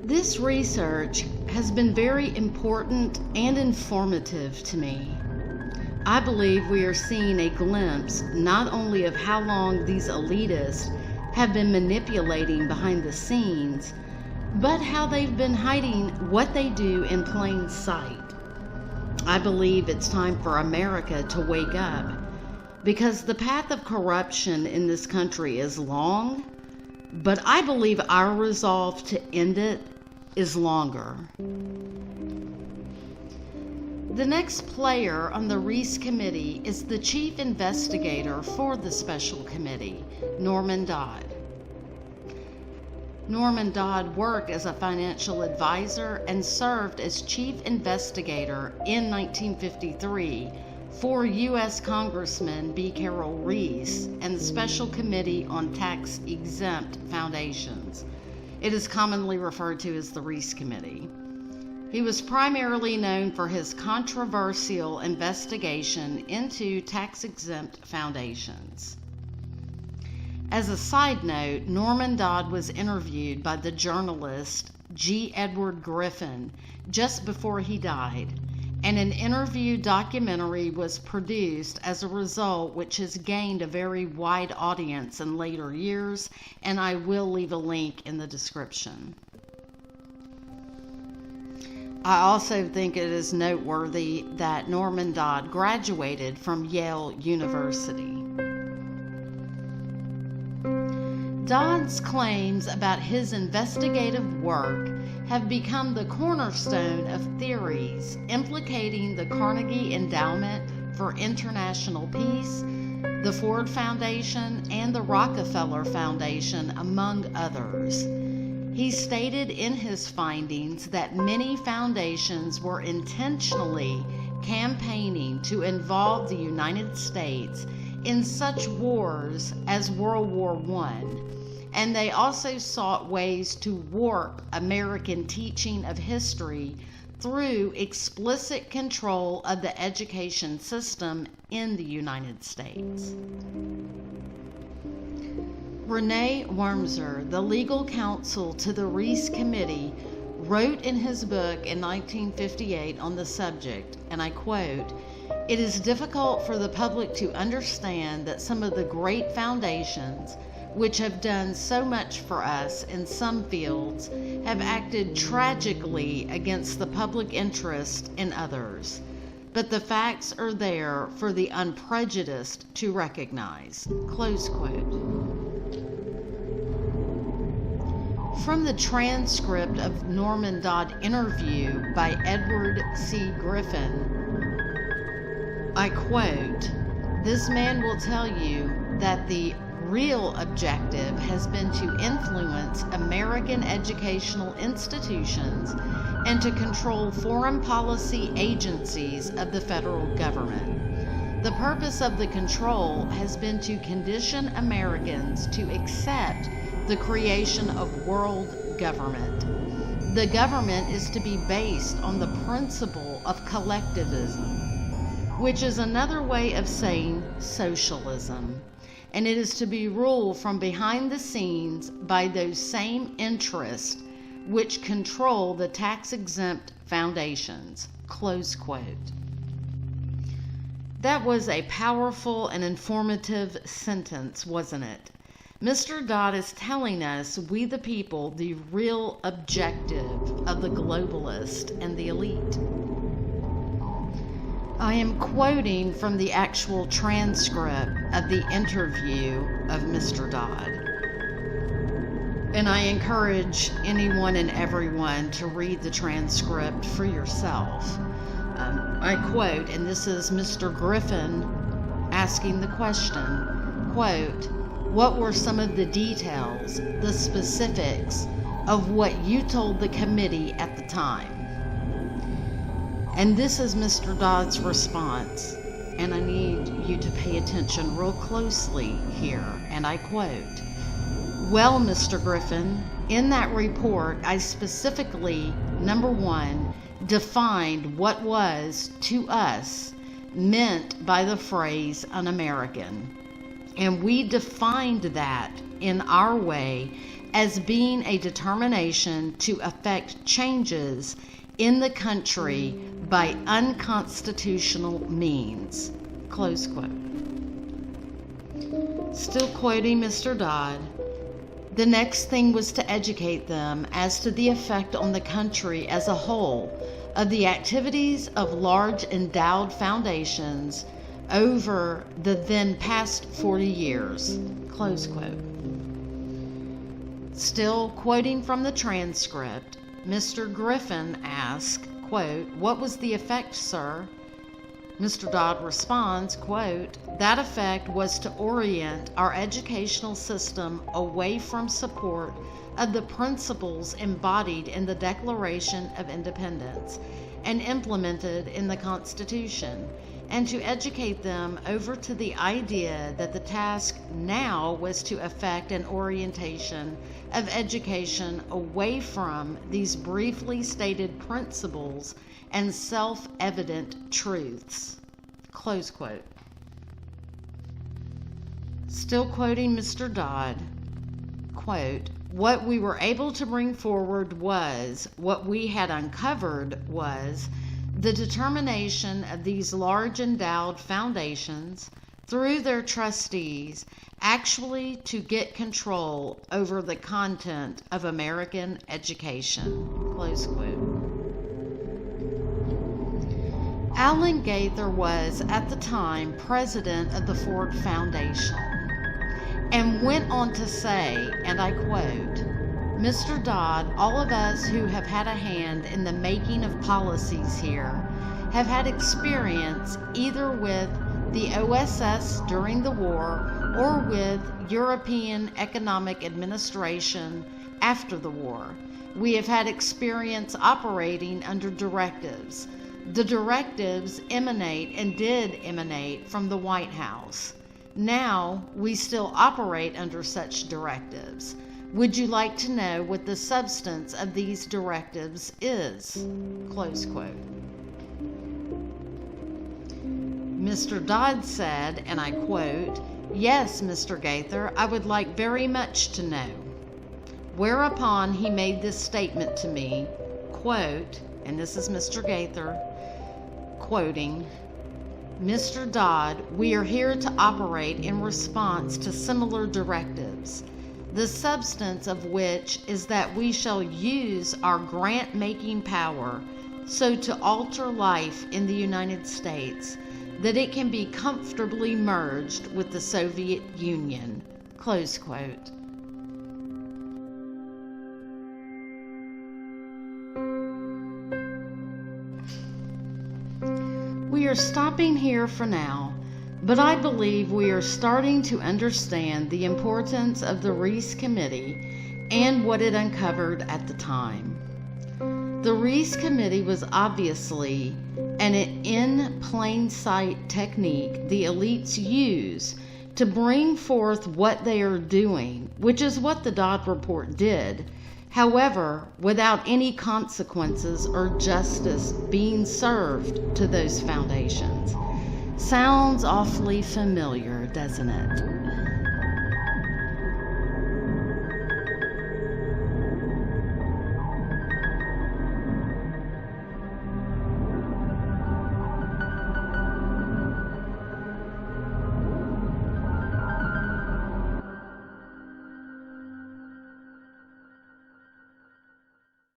This research has been very important and informative to me. I believe we are seeing a glimpse not only of how long these elitists have been manipulating behind the scenes, but how they've been hiding what they do in plain sight. I believe it's time for America to wake up, because the path of corruption in this country is long, but I believe our resolve to end it is longer. The next player on the Reece Committee is the chief investigator for the special committee, Norman Dodd. Norman Dodd worked as a financial advisor and served as chief investigator in 1953 for U.S. Congressman B. Carroll Reece and the Special Committee on Tax-exempt Foundations. It is commonly referred to as the Reece Committee. He was primarily known for his controversial investigation into tax-exempt foundations. As a side note, Norman Dodd was interviewed by the journalist G. Edward Griffin just before he died, and an interview documentary was produced as a result, which has gained a very wide audience in later years, and I will leave a link in the description. I also think it is noteworthy that Norman Dodd graduated from Yale University. Dodd's claims about his investigative work have become the cornerstone of theories implicating the Carnegie Endowment for International Peace, the Ford Foundation, and the Rockefeller Foundation, among others. He stated in his findings that many foundations were intentionally campaigning to involve the United States in such wars as World War I, and they also sought ways to warp American teaching of history through explicit control of the education system in the United States. Rene Wormser, the legal counsel to the Reece Committee, wrote in his book in 1958 on the subject, and I quote, "It is difficult for the public to understand that some of the great foundations which have done so much for us in some fields have acted tragically against the public interest in others. But the facts are there for the unprejudiced to recognize." Close quote. From the transcript of Norman Dodd interview by Edward C. Griffin, I quote, "This man will tell you that the real objective has been to influence American educational institutions and to control foreign policy agencies of the federal government. The purpose of the control has been to condition Americans to accept the creation of world government. The government is to be based on the principle of collectivism, which is another way of saying socialism, and it is to be ruled from behind the scenes by those same interests which control the tax-exempt foundations." Close quote. That was a powerful and informative sentence, wasn't it? Mr. Dodd is telling us, we the people, the real objective of the globalist and the elite. I am quoting from the actual transcript of the interview of Mr. Dodd. And I encourage anyone and everyone to read the transcript for yourself. I quote, and this is Mr. Griffin asking the question, quote, "What were some of the details, the specifics of what you told the committee at the time?" And this is Mr. Dodd's response, and I need you to pay attention real closely here, and I quote, "Well, Mr. Griffin, in that report, I specifically, number one, defined what was, to us, meant by the phrase un-American. And we defined that in our way as being a determination to effect changes in the country by unconstitutional means. Close quote. Still quoting Mr. Dodd, the next thing was to educate them as to the effect on the country as a whole of the activities of large endowed foundations over the then past 40 years. Close quote. Still quoting from the transcript, Mr. Griffin asked, quote, "What was the effect, sir?" Mr. Dodd responds, quote, "That effect was to orient our educational system away from support of the principles embodied in the Declaration of Independence and implemented in the Constitution, and to educate them over to the idea that the task now was to effect an orientation of education away from these briefly stated principles and self-evident truths." Close quote. Still quoting Mr. Dodd, quote, "What we were able to bring forward was, what we had uncovered was, the determination of these large endowed foundations, through their trustees, actually to get control over the content of American education." Close quote. Allen Gaither was, at the time, president of the Ford Foundation, and went on to say, and I quote, "Mr. Dodd, all of us who have had a hand in the making of policies here have had experience either with the OSS during the war or with European economic administration after the war. We have had experience operating under directives. The directives emanate and did emanate from the White House. Now we still operate under such directives. Would you like to know what the substance of these directives is?" Close quote. Mr. Dodd said, and I quote, "Yes, Mr. Gaither, I would like very much to know." Whereupon he made this statement to me, quote, and this is Mr. Gaither quoting, "Mr. Dodd, we are here to operate in response to similar directives, the substance of which is that we shall use our grant-making power so to alter life in the United States that it can be comfortably merged with the Soviet Union." Close quote. We are stopping here for now, but I believe we are starting to understand the importance of the Reese Committee and what it uncovered at the time. The Reese Committee was obviously an in plain sight technique the elites use to bring forth what they are doing, which is what the Dodd Report did, however, without any consequences or justice being served to those foundations. Sounds awfully familiar, doesn't it?